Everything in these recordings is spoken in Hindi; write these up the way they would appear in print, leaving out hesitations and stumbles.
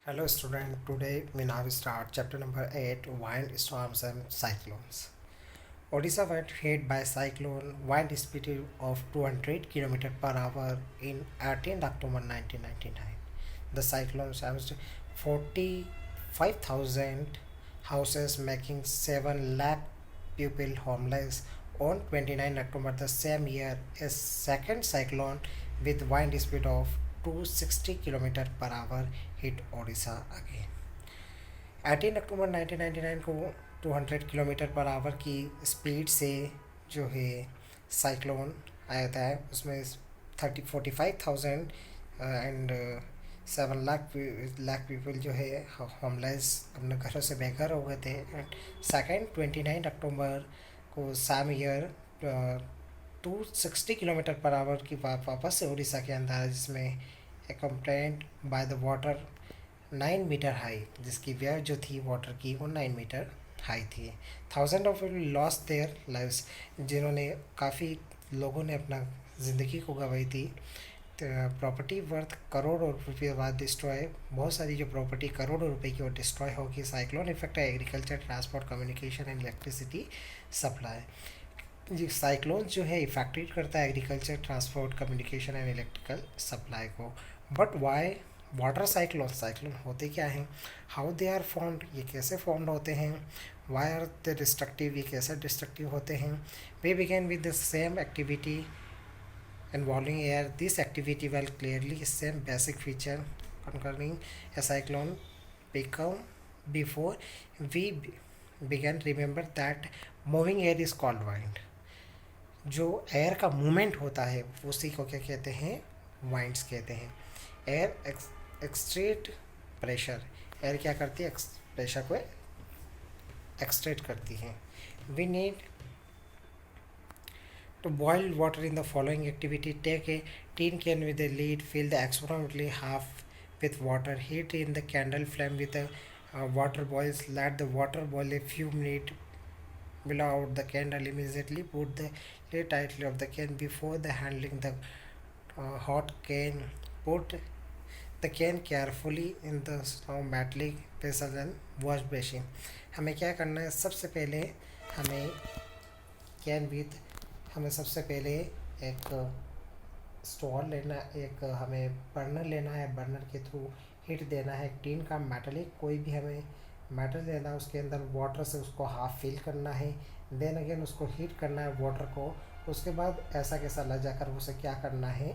Hello student, today we now start chapter number 8 Wind Storms and Cyclones. Odisha was hit by cyclone wind speed of 200 km per hour in 18 October 1999. The cyclone damaged 45,000 houses, making 7 lakh people homeless. On 29 October the same year, a second cyclone with wind speed of 260 km per hour hit Odisha again. 18 अक्टूबर 1999 को 200 किलोमीटर पर आवर की स्पीड से जो है साइक्लोन आया था, उसमें 45,000 एंड 7 लाख पीपल जो है होमलेस अपने घरों से बेघर हो गए थे. एंड सेकेंड 29 अक्टूबर को same year 260 kilometre per hour की वापस से उड़ीसा के अंदर आया, जिसमें accompanied by the water 9 metre high, जिसकी वेव जो थी वाटर की वो 9 मीटर हाई थी. Thousand of people lost their lives, जिन्होंने काफ़ी लोगों ने अपना ज़िंदगी को गंवाई थी. प्रॉपर्टी वर्थ करोड़ों रुपये बाद डिस्ट्रॉय, बहुत सारी जो प्रॉपर्टी करोड़ों रुपए की वो डिस्ट्रॉय होगी. साइक्लोन इफेक्ट है agriculture, transport, communication and electricity supply. जी, साइक्लोन जो है इफेक्टेड करता है agriculture, transport, communication and electrical supply को. बट वाई वाटर साइक्लोन होते क्या हैं, हाउ दे आर फॉर्म्ड, ये कैसे फॉर्म्ड होते हैं, वाई आर दे डिस्ट्रक्टिव, ये कैसे डिस्ट्रक्टिव होते हैं. We begin with the same activity involving air. This activity will clearly same basic feature concerning a cyclone become before we begin. Remember that moving air is called wind. जो एयर का मूवमेंट होता है उसी को क्या कहते हैं, वाइंड्स कहते हैं. एयर एक्सट्रेट प्रेशर, एयर क्या करती है, प्रेशर को एक्सट्रेट करती है. We need to boil water in the following activity. Take a tin can with a lid, fill the approximately half with water, heat in the candle flame with the water boils, let the water boil a few minutes, blow out the candle immediately, put the lid tightly of the can before the handling the hot can, put the can carefully in the metallic vessel and wash brushing. हमें क्या करना है, सबसे पहले हमें सबसे पहले एक स्टोव लेना, एक हमें बर्नर लेना है, बर्नर के थ्रू हीट देना है. टीन का मेटलिक कोई भी हमें मेटल लेना है, उसके अंदर वाटर से उसको हाफ फिल करना है, देन अगेन उसको हीट करना है वाटर को. उसके बाद ऐसा कैसा लग जाकर उसे क्या करना है,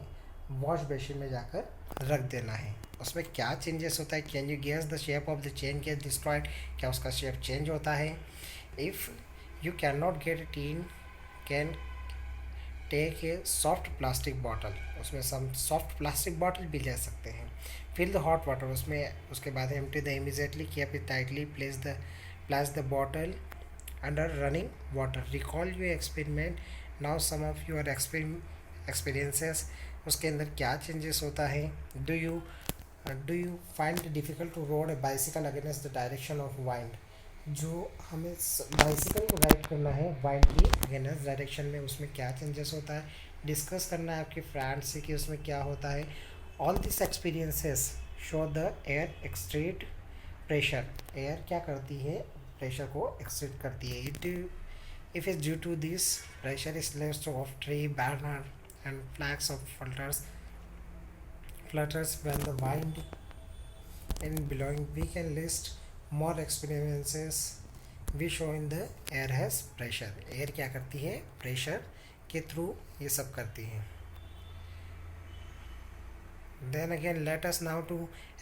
वॉश बेसिन में जाकर रख देना है. उसमें क्या चेंजेस होता है, can you guess the shape of the can get destroyed, क्या उसका शेप चेंज होता है. If you can not get tin, can take a soft plastic bottle, उसमें सम सॉफ्ट प्लास्टिक बॉटल भी ले सकते हैं. फिल द हॉट वाटर, उसमें उसके बाद empty the immediately, keep it tightly, place the bottle under running water. Recall your experiment now, some of your experiences. उसके अंदर क्या चेंजेस होता है. Do you find difficult to ride a bicycle against the direction of wind, जो हमें बाइसिकल को राइड करना है वाइंड की अगेंस्ट डायरेक्शन में, उसमें क्या चेंजेस होता है. डिस्कस करना है आपके फ्रेंड से कि उसमें क्या होता है. All this experiences show the air exert pressure, air क्या करती है, प्रेशर को एक्सट्रेट करती है. If is due to this pressure is less of tree banner and flags of flutters when the wind in belonging. We can list more experiences we show in the air has pressure. Air क्या करती है, प्रेशर के थ्रू ये सब करती है. Then again let us now to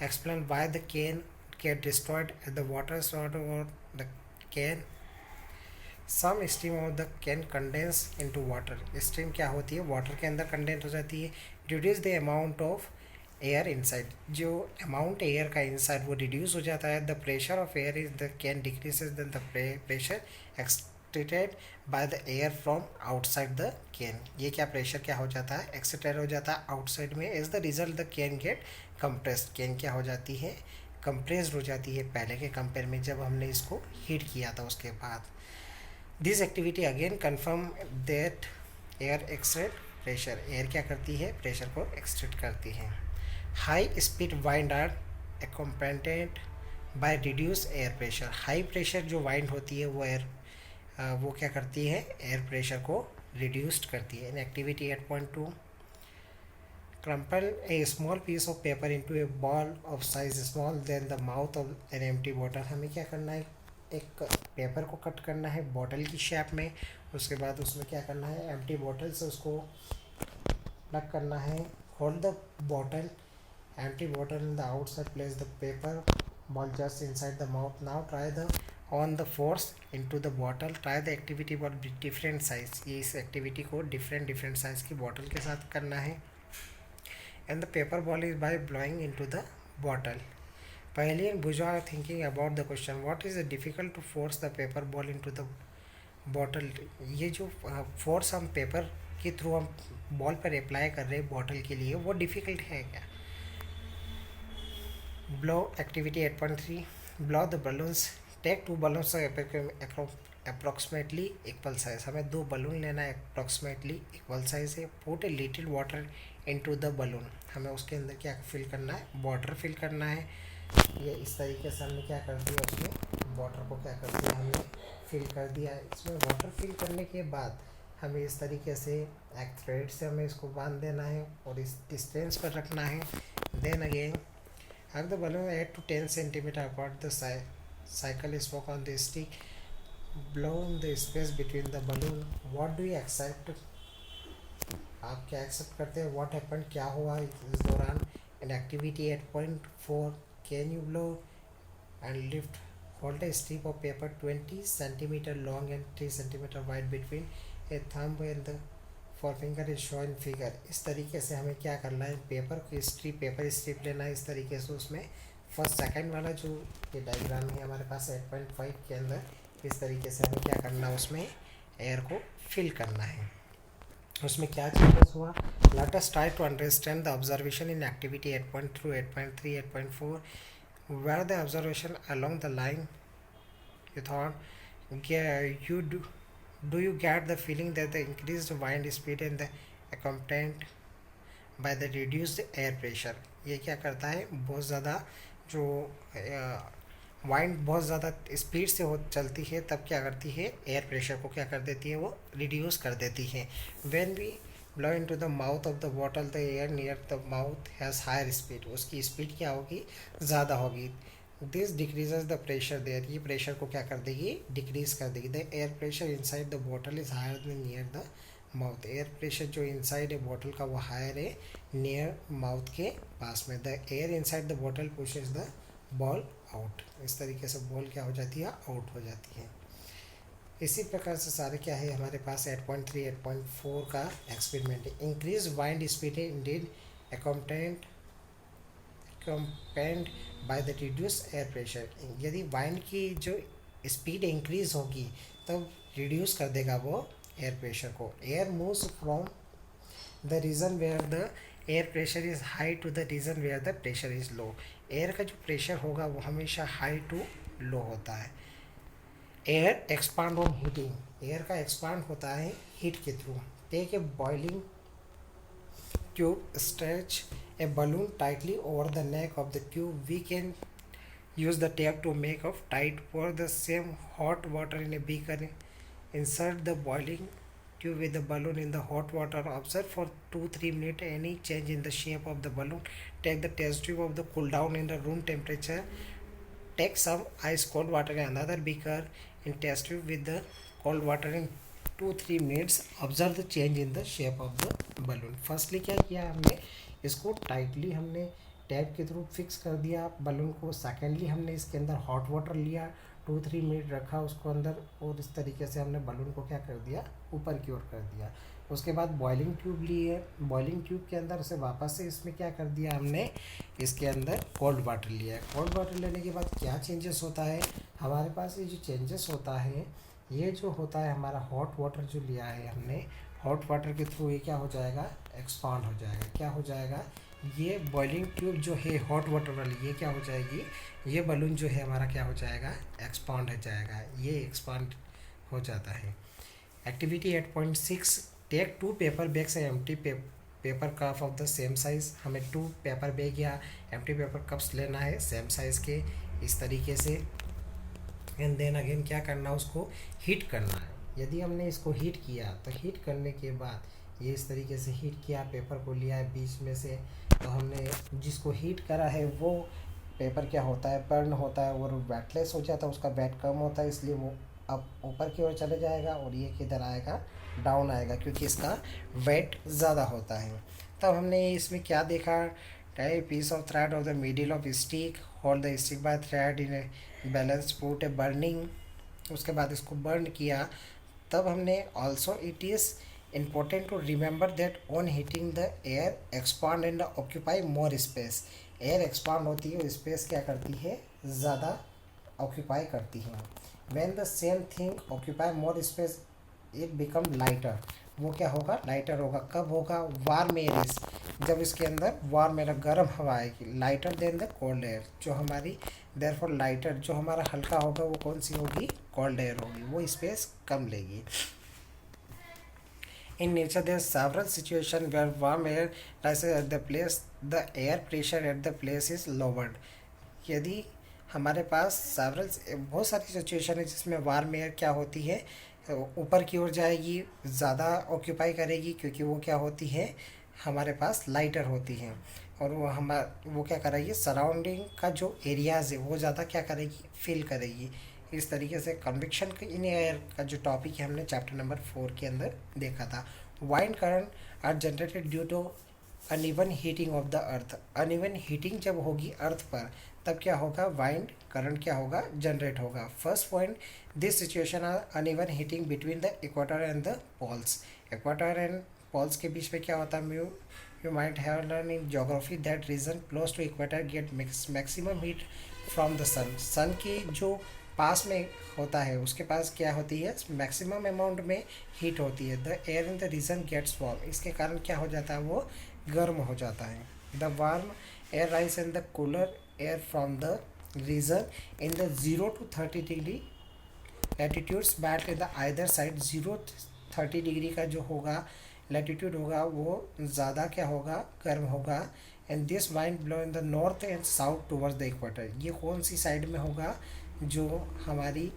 explain why the can get destroyed at the water source or the can. Some stream of the can condense into water. Stream क्या होती है, वाटर के अंदर कंडेंस हो जाती है. Reduce the amount of air inside, जो अमाउंट एयर का इनसाइड वो रिड्यूस हो जाता है. The pressure of air is the can decreases then the pressure exerted by the air from outside the can. ये क्या प्रेशर क्या हो जाता है, एक्सट्रेट हो जाता है आउटसाइड में. As the result the can get compressed, can क्या हो जाती है, कंप्रेस्ड हो जाती है पहले के कंपेयर में जब हमने इसको हीट किया था उसके बाद. This activity again confirm that air exert pressure, air क्या करती है, प्रेशर को एक्सट्रेट करती है. High speed wind are accompanied by reduced air pressure। High pressure जो वाइंड होती है वो क्या करती है, एयर प्रेशर को रिड्यूस्ड करती है। इन activity 8.2, crumple a small piece of paper into a ball of size smaller than the mouth of an empty bottle। हमें क्या करना है, एक पेपर को कट करना है बॉटल की शेप में, उसके बाद उसमें क्या करना है, एम्प्टी बॉटल से उसको प्लग करना है। Hold the bottle, empty bottle in the outside, place the paper ball just inside the mouth। now try the on the force into the bottle। try the activity ball with different size। ये इस एक्टिविटी को different size की बॉटल के साथ करना है। and the paper ball is by blowing into the bottle। Paheli and Bujwa are thinking about the question, what is it difficult to force the paper ball into the bottle। ये जो फोर्स हम पेपर के थ्रू हम बॉल पर अप्लाई कर रहे हैं बॉटल के लिए, वो डिफ़िकल्ट है क्या। Blow activity 8.3, blow the balloons. Take 2 balloons approximately equal size. हमें 2 बलून लेना है अप्रोक्सीमेटली इक्वल साइज है। Put a little water into the balloon. हमें उसके अंदर क्या फिल करना है, वाटर फिल करना है। ये इस तरीके से हमने क्या कर दिया, उसमें वाटर को क्या कर दिया, हमने फिल कर दिया। इसमें वाटर फिल करने के बाद हमें इस तरीके से एक थ्रेड से हमें इसको बांध देना है और इस डिस्टेंस पर रखना है। Then again hug the balloon 8 to 10 centimeter apart the cycle spoke on the stick। blow in the space between the balloon। what do you accept, आप क्या एक्सेप्ट करते हैं, what happened, क्या हुआ इस दौरान। in activity 8.4, can you blow and lift, hold a strip of paper 20 centimeter long and 3 centimeter wide between a thumb and the forefinger is shown figure। इस तरीके से हमें क्या करना है, पेपर स्ट्रिप लेना है इस तरीके से। उसमें फर्स्ट सेकंड वाला जो ये डायग्राम है हमारे पास 8.5 के अंदर, इस तरीके से हमें क्या करना है, उसमें एयर को फिल करना है। उसमें क्या चेंजेस हुआ, let us try to understand the observation in activity 8.2, 8.3, 8.4। Where the observation along the line you thought do you get the feeling that the increased wind speed and the accompanied by the reduced air pressure। ये क्या करता है, बहुत ज़्यादा जो वाइंड बहुत ज़्यादा स्पीड से हो चलती है तब क्या करती है, एयर प्रेशर को क्या कर देती है, वो रिड्यूस कर देती है। When we blow into the mouth of the bottle the air near the mouth has higher speed. उसकी स्पीड क्या होगी, ज़्यादा होगी। This decreases the pressure there. ये प्रेशर को क्या कर देगी, डिक्रीज कर देगी। The air pressure inside the bottle is higher than near the mouth. Air pressure जो इनसाइड है बॉटल का वो हायर है नियर माउथ के पास में। The air inside the bottle pushes the ball out. इस तरीके से बॉल क्या हो जाती है, आउट हो जाती है। इसी प्रकार से सारे क्या है हमारे पास 8.3, 8.4 का एक्सपेरिमेंट है। Increase wind speed Indeed accompanied by the reduce air pressure. यदि वाइंड की जो स्पीड इंक्रीज होगी तब रिड्यूस कर देगा वो एयर प्रेशर को। Air moves from the region where the air pressure is high to the region where the pressure is low. Air का जो प्रेशर होगा वो हमेशा हाई टू लो होता है। Air expand on heating. Air का एक्सपांड होता है हीट के through. Take a boiling tube, stretch a balloon tightly over the neck of the tube। we can use the tape to make of tight। pour the same hot water in a beaker। insert the boiling tube with the balloon in the hot water। observe for 2-3 minutes any change in the shape of the balloon। take the test tube of the cool down in the room temperature। take some ice cold water in another beaker and test tube with the cold water in 2-3 minutes। Observe the change in the shape of the balloon. Firstly क्या किया हमने, इसको टाइटली हमने टैप के थ्रू फिक्स कर दिया बलून को। सेकेंडली हमने इसके अंदर हॉट वाटर लिया, 2-3 मिनट रखा उसको अंदर और इस तरीके से हमने बलून को क्या कर दिया, ऊपर की ओर कर दिया। उसके बाद बॉइलिंग ट्यूब ली है, बॉइलिंग ट्यूब के अंदर से वापस से इसमें क्या कर दिया हमने, इसके अंदर कोल्ड वाटर लिया है। कोल्ड वाटर लेने के बाद क्या चेंजेस होता है हमारे पास, ये जो चेंजेस होता है ये जो होता है हमारा हॉट वाटर जो लिया है हमने, हॉट वाटर के थ्रू ये क्या हो जाएगा, एक्सपांड हो जाएगा। क्या हो जाएगा, ये बॉइलिंग ट्यूब जो है हॉट वाटर वाली ये क्या हो जाएगी, ये बलून जो है हमारा क्या हो जाएगा, एक्सपांड हो जाएगा। ये एक्सपांड हो जाता है। Activity 8.6, take 2 paper bags empty paper cup of the same size, हमें 2 पेपर बैग या एम्प्टी पेपर कप्स लेना है सेम साइज के इस तरीके से। एंड देन अगेन क्या करना, उसको हीट करना है। यदि हमने इसको हीट किया तो हीट करने के बाद ये इस तरीके से हीट किया, पेपर को लिया है बीच में से, तो हमने जिसको हीट करा है वो पेपर क्या होता है, बर्न होता है और वेटलेस हो जाता है, उसका वेट कम होता है, इसलिए वो अब ऊपर की ओर चले जाएगा और ये किधर आएगा, डाउन आएगा, क्योंकि इसका वेट ज़्यादा होता है। तब हमने इसमें क्या देखा, tie piece of thread of the middle of stick, hold the stick by thread in a balance, put a burning, उसके बाद इसको बर्न किया। तब हमने also it is important to remember that on heating the air expand and occupy more space, air expand होती है, स्पेस क्या करती है, ज़्यादा ऑक्यूपाई करती है। When the same thing occupy more space it become lighter, वो क्या होगा, लाइटर होगा। कब होगा, वार्म एयर इज, जब इसके अंदर वार्म एयर गर्म हवा आएगी, lighter than the cold air, जो हमारी देयरफॉर लाइटर जो हमारा हल्का होगा वो कौन सी होगी, कोल्ड एयर होगी, वो स्पेस कम लेगी। In nature, there are several situations where warm air rises at the place, the air pressure at the place is lowered. यदि हमारे पास सेवरल बहुत सारी सिचुएशन है जिसमें वार्म एयर क्या होती है, ऊपर की ओर जाएगी, ज़्यादा ऑक्यूपाई करेगी, क्योंकि वो क्या होती है, हमारे पास लाइटर होती हैं, और वो क्या करेगी, सराउंडिंग का जो एरियाज़ है वो ज़्यादा क्या करेगी, फिल करेगी। इस तरीके से कन्विक्शन इन एयर का जो टॉपिक है हमने चैप्टर नंबर 4 के अंदर देखा था। Wind current are generated due to uneven heating of the earth, uneven heating जब होगी अर्थ पर तब क्या होगा, वाइंड करंट क्या होगा, जनरेट होगा। First point, this situation are uneven heating between the equator and the poles, equator and poles के बीच में क्या होता है, you might have learned in geography that region close to equator get maximum heat from the sun, सन की जो पास में होता है उसके पास क्या होती है, मैक्सिमम अमाउंट में हीट होती है। The air in the region gets warm, इसके कारण क्या हो जाता है, वो गर्म हो जाता है। The warm air rise in the cooler air from the region in the 0 to 30 degree latitudes but in the either side, 0-30 degree का जो होगा लैटिट्यूड होगा वो ज़्यादा क्या होगा, गर्म होगा। And this wind blow in the north and south towards the equator, ये कौन सी साइड में होगा, जो हमारी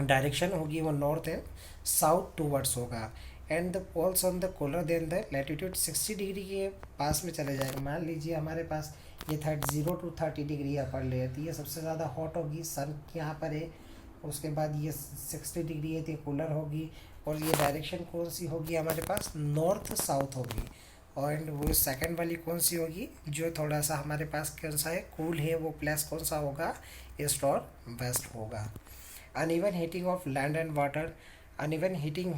डायरेक्शन होगी वो नॉर्थ एंड साउथ टूवर्ड्स होगा। And the poles on the cooler than the latitude 60 degree के पास में चले जाएगा। मान लीजिए हमारे पास ये 0 to 30 डिग्री अपर लेयर थी, ये सबसे ज़्यादा हॉट होगी, सन यहाँ पर है, उसके बाद ये 60 डिग्री है तो कूलर होगी, और ये डायरेक्शन कौन सी होगी हमारे पास, नॉर्थ साउथ होगी। और वो सेकंड वाली कौन सी होगी, जो थोड़ा सा हमारे पास कौन सा है, कूल है, वो प्लस कौन सा होगा, ईस्ट और वेस्ट होगा। Uneven heating of land and water, uneven heating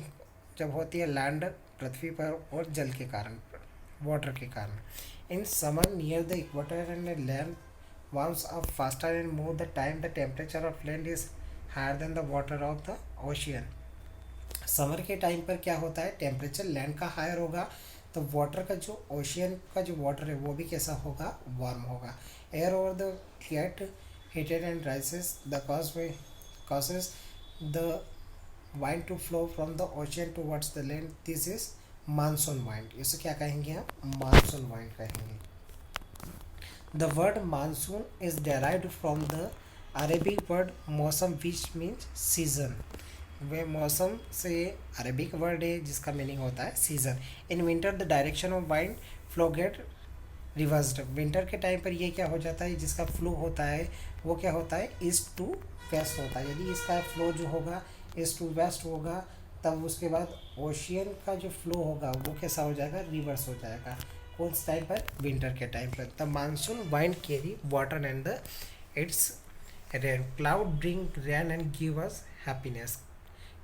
जब होती है लैंड पृथ्वी पर और जल के कारण, वाटर के कारण। In summer near the equator and land warms up faster and more the time the temperature of land is higher than the water of the ocean. Summer के टाइम पर क्या होता है, टेम्परेचर लैंड का हायर होगा, तो वाटर का जो ओशियन का जो वाटर है वो भी कैसा होगा, वार्म होगा। Air over the get heated and rises the causes the wind to flow from the ocean towards the land, this is monsoon wind, इसे क्या कहेंगे आप, monsoon wind कहेंगे। The word monsoon is derived from the Arabic word मौसम which means season, वे मौसम से अरबिक वर्ड है जिसका मीनिंग होता है season. In winter the direction of wind flow get reversed, winter के टाइम पर ये क्या हो जाता है, जिसका फ्लो होता है वो क्या होता है, ईस्ट टू वेस्ट होता है। यदि इसका फ्लो जो होगा ईस्ट टू वेस्ट होगा, तब उसके बाद ओशियन का जो फ्लो होगा वो कैसा हो जाएगा, रिवर्स हो जाएगा। कौन से टाइम पर, विंटर के टाइम पर। The monsoon wind carry water and the it's rain, cloud bring rain and give us happiness,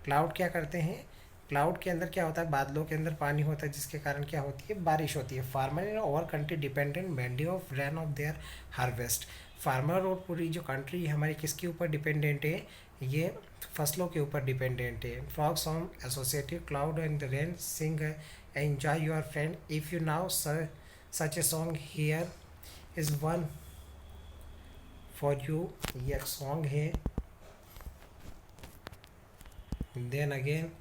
cloud क्या करते हैं, क्लाउड के अंदर क्या होता है, बादलों के अंदर पानी होता है जिसके कारण क्या होती है, बारिश होती है। Farmer in over country dependent mainly of rain of their harvest, farmer और पूरी जो कंट्री हमारी किसके ऊपर डिपेंडेंट है, ये फसलों के ऊपर डिपेंडेंट है। Frog song associated cloud and the rain sing enjoy your friend if you now such a song here is one for you, ये एक सॉन्ग है। देन अगेन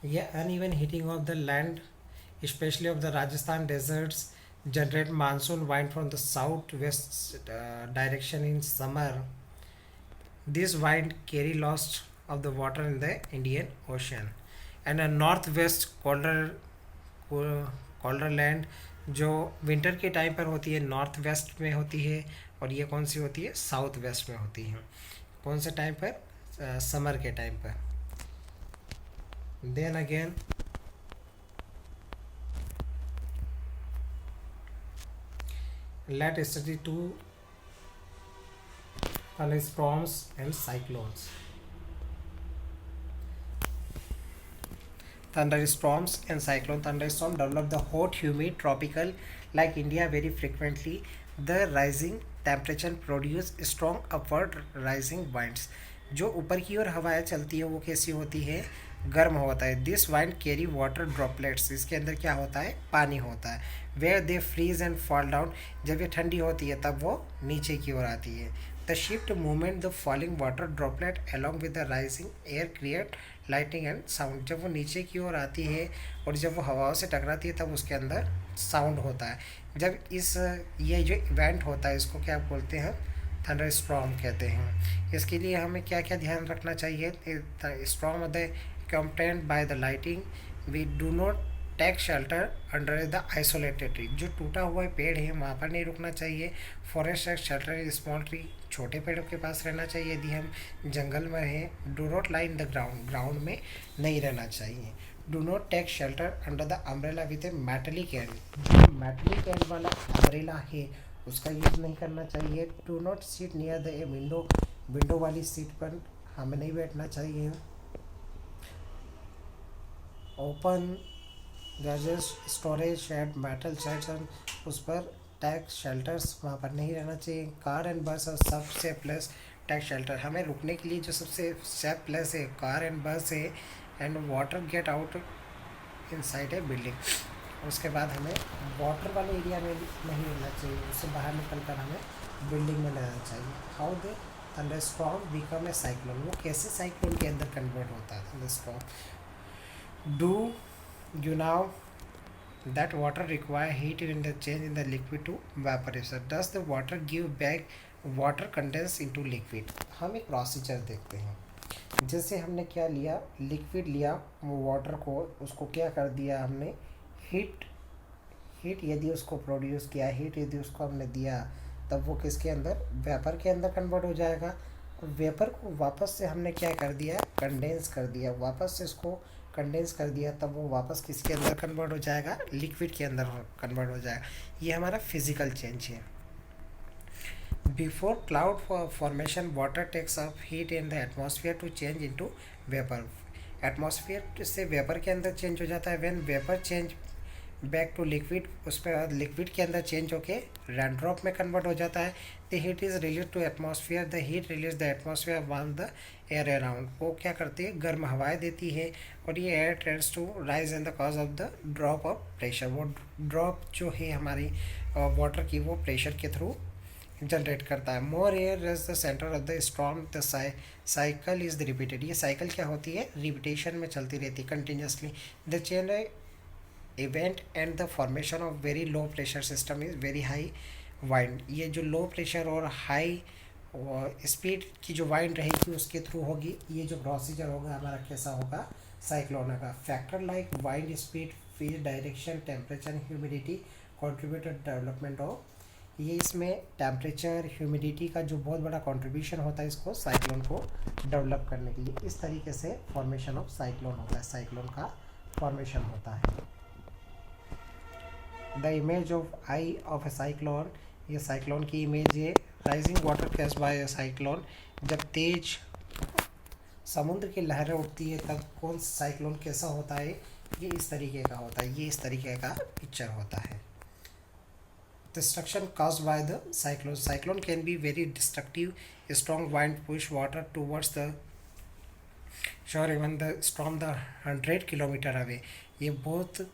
ये uneven heating of the land especially of the Rajasthan deserts, generate monsoon wind from the southwest direction in summer. This wind carry lots of the water in the Indian Ocean. And a northwest colder land जो विंटर के टाइम पर होती है नॉर्थ वेस्ट में होती है, और ये कौन सी होती है, साउथ वेस्ट में होती है। कौन से टाइम पर, समर के टाइम पर। Then again let study to thunderstorms and cyclones. Thunderstorms and cyclone. Thunderstorm develop the hot, humid, tropical like India very frequently. The rising temperature produce strong upward rising winds. जो ऊपर की ओर हवाएं चलती है वो कैसी होती है, गर्म होता है। This wind carry water droplets, इसके अंदर क्या होता है, पानी होता है। Where they freeze and fall down, जब ये ठंडी होती है तब वो नीचे की ओर आती है। The shift movement the falling water droplet along with the rising air create lighting and sound. जब वो नीचे की ओर आती है और जब वो हवाओं से टकराती है तब उसके अंदर साउंड होता है। जब ये जो इवेंट होता है इसको क्या बोलते हैं, थंडर स्टॉर्म कहते हैं। इसके लिए हमें क्या क्या ध्यान रखना चाहिए, storm the content by the lighting, we do not take shelter under the isolated tree, जो टूटा हुआ पेड़ है वहाँ पर नहीं रुकना चाहिए। Forest take shelter small tree, छोटे पेड़ों के पास रहना चाहिए यदि हम जंगल में हैं। Do not lie in the ground, ground में नहीं रहना चाहिए। Do not take shelter under the umbrella with a metallic end, जो मेटलिक एंड वाला अम्ब्रेला है उसका यूज़ नहीं करना चाहिए। Do not seat near the a window, window वाली सीट पर हमें नहीं बैठना चाहिए। Open garages storage shed metal sheds, उस पर टैक्स शेल्टर्स वहाँ पर नहीं रहना चाहिए। कार एंड बस और सबसे प्लस टैक्स शेल्टर, हमें रुकने के लिए जो सबसे सेफ प्लेस है कार एंड बस है। And water get out inside a building, उसके बाद हमें वाटर वाले एरिया में नहीं रहना चाहिए, उससे बाहर निकल कर हमें बिल्डिंग में रहना चाहिए। How they thunderstorm become a cyclone, वो कैसे साइक्लोन के अंदर कन्वर्ट होता है thunderstorm. Do you know that water require heat in the change in the liquid to vaporization, does the water give back water condense into liquid। हम एक प्रोसीजर देखते हैं। जैसे हमने क्या लिया, लिक्विड लिया, वो वाटर को उसको क्या कर दिया हमने, हीट यदि उसको प्रोड्यूस किया, हीट यदि उसको हमने दिया तब वो किसके अंदर, वेपर के अंदर कन्वर्ट हो जाएगा। और वेपर को वापस से हमने क्या कर दिया, कंडेंस कर दिया, वापस से इसको कंडेंस कर दिया तब वो वापस किसके अंदर कन्वर्ट हो जाएगा, लिक्विड के अंदर कन्वर्ट हो जाएगा। ये हमारा फिजिकल चेंज है। Before cloud formation water takes up heat in the atmosphere to change into vapour, atmosphere से वेपर के अंदर चेंज हो जाता है। When vapour change back to liquid, उस पर लिक्विड के अंदर चेंज होके रेन ड्रॉप में कन्वर्ट हो जाता है। The heat is release to atmosphere, the heat release the atmosphere warm the air around, वो क्या करती है, गर्म हवाएं देती है और ये air tends to rise in the cause of the drop of pressure, वो ड्रॉप जो है हमारी वाटर की वो प्रेशर के थ्रू जनरेट करता है। मोर air is the centre of the storm, the cycle is the repeated, ये साइकिल क्या होती है, रिपीटेशन में चलती रहती है continuously. The chain event and the formation of very low pressure system is very high wind, ये जो लो प्रेशर और हाई स्पीड की जो वाइंड रहेगी उसके थ्रू होगी। ये जो प्रोसीजर होगा हमारा कैसा होगा, साइक्लोन का। Factor like wind speed, phase direction, temperature, humidity contributed development of, ये इसमें टेम्परेचर ह्यूमिडिटी का जो बहुत बड़ा कंट्रीब्यूशन होता है इसको साइक्लोन को डेवलप करने के लिए। इस तरीके से फॉर्मेशन ऑफ साइक्लोन होता है, साइक्लोन का फॉर्मेशन होता है। The image of I of A cyclone, ये साइक्लोन की इमेज है। Rising water case by A cyclone, जब तेज समुद्र की लहरें उठती है तब कौन सा साइक्लोन कैसा होता है, ये इस तरीके का होता है, ये इस तरीके का पिक्चर होता है। Destruction caused by the cyclone, cyclone can be very destructive, a strong wind push water towards the shore even the storm the 100 kilometre away, ये बहुत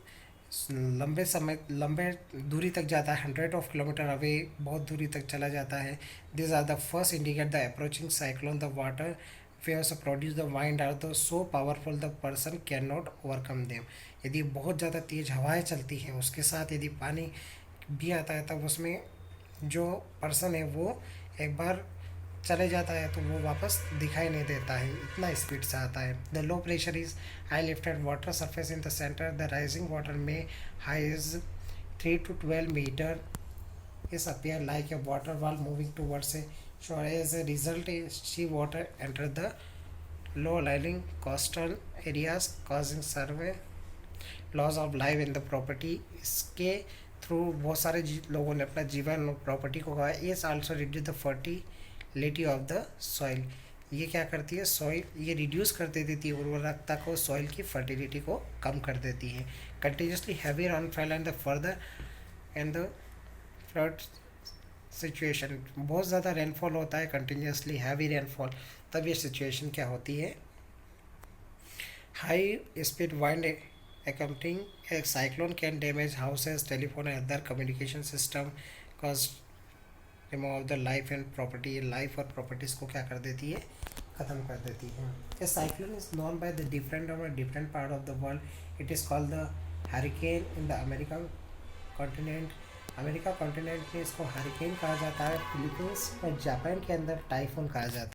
लंबे दूरी तक जाता है, 100 ऑफ किलोमीटर अवे बहुत दूरी तक चला जाता है। This are the first indicate the approaching cyclone, the water waves produce the wind are the so powerful the person cannot overcome them। यदि बहुत ज़्यादा तेज़ हवाएं चलती हैं उसके साथ यदि पानी भी आता है तब उसमें जो पर्सन है वो एक बार चले जाता है तो वो वापस दिखाई नहीं देता है, इतना स्पीड से आता है। The low pressure is high lifted water surface in the centre, the rising water में high is 3 to 12 meter is appear like a water wall moving towards a shore. As a result, sea water enter the low-lying coastal areas, causing survey loss of life in the property. इसके थ्रू बहुत सारे लोगों ने अपना जीवन और प्रॉपर्टी को गवाया। Is also reduce the fertility of the soil. ये क्या करती है, सॉइल ये रिड्यूस कर देती है उर्वरकता को, सॉइल की फर्टिलिटी को कम कर देती है। Continuously heavy rainfall and the further and the flood situation, बहुत ज़्यादा रेनफॉल होता है, कंटिन्यूसली हैवी रेनफॉल, तब ये सिचुएशन क्या होती है, high speed wind accompanying a cyclone can damage houses, telephone and other communication system, cause remove the life and property, life और properties को क्या कर देती है, ख़त्म कर देती है। A cyclone is known by the different or different part of the world. It is called the hurricane in the American continent. America continent में इसको हरिकेन कहा जाता है, फिलीपींस और जापान के अंदर टाइफून कहा जाता है।